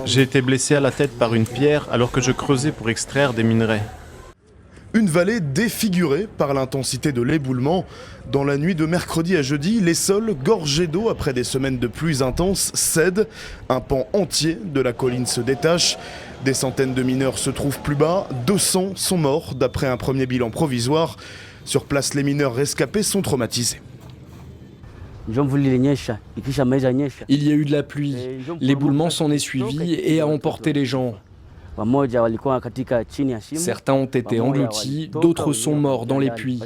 J'ai été blessé à la tête par une pierre alors que je creusais pour extraire des minerais. Une vallée défigurée par l'intensité de l'éboulement. Dans la nuit de mercredi à jeudi, les sols, gorgés d'eau après des semaines de pluies intenses, cèdent. Un pan entier de la colline se détache. Des centaines de mineurs se trouvent plus bas. 200 sont morts d'après un premier bilan provisoire. Sur place, les mineurs rescapés sont traumatisés. Il y a eu de la pluie, l'éboulement s'en est suivi et a emporté les gens. Certains ont été engloutis, d'autres sont morts dans les puits.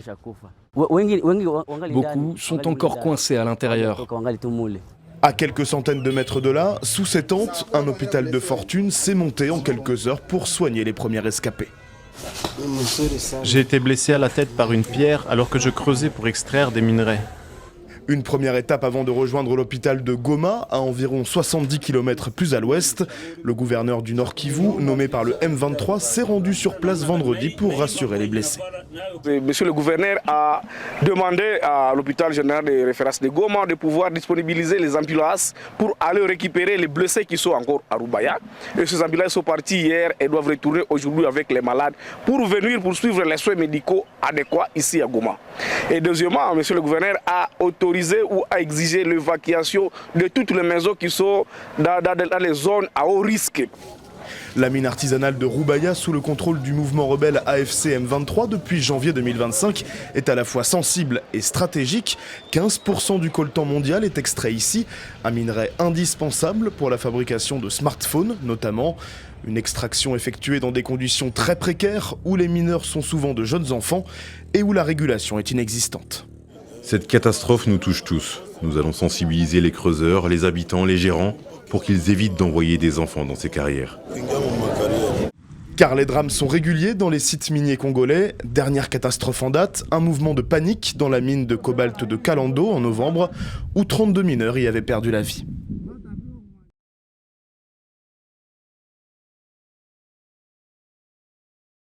Beaucoup sont encore coincés à l'intérieur. À quelques centaines de mètres de là, sous ces tentes, un hôpital de fortune s'est monté en quelques heures pour soigner les premiers rescapés. J'ai été blessé à la tête par une pierre alors que je creusais pour extraire des minerais. Une première étape avant de rejoindre l'hôpital de Goma, à environ 70 km plus à l'ouest. Le gouverneur du Nord Kivu, nommé par le M23, s'est rendu sur place vendredi pour rassurer les blessés. Monsieur le gouverneur a demandé à l'hôpital général de référence de Goma de pouvoir disponibiliser les ambulances pour aller récupérer les blessés qui sont encore à Rubaya. Et ces ambulances sont parties hier et doivent retourner aujourd'hui avec les malades pour venir poursuivre les soins médicaux adéquats ici à Goma. Et deuxièmement, monsieur le gouverneur a autorisé ou a exigé l'évacuation de toutes les maisons qui sont dans les zones à haut risque. La mine artisanale de Rubaya, sous le contrôle du mouvement rebelle AFC M23 depuis janvier 2025, est à la fois sensible et stratégique. 15% du coltan mondial est extrait ici, un minerai indispensable pour la fabrication de smartphones notamment. Une extraction effectuée dans des conditions très précaires où les mineurs sont souvent de jeunes enfants et où la régulation est inexistante. Cette catastrophe nous touche tous. Nous allons sensibiliser les creuseurs, les habitants, les gérants pour qu'ils évitent d'envoyer des enfants dans ces carrières. Car les drames sont réguliers dans les sites miniers congolais. Dernière catastrophe en date, un mouvement de panique dans la mine de cobalt de Kalando en novembre, où 32 mineurs y avaient perdu la vie.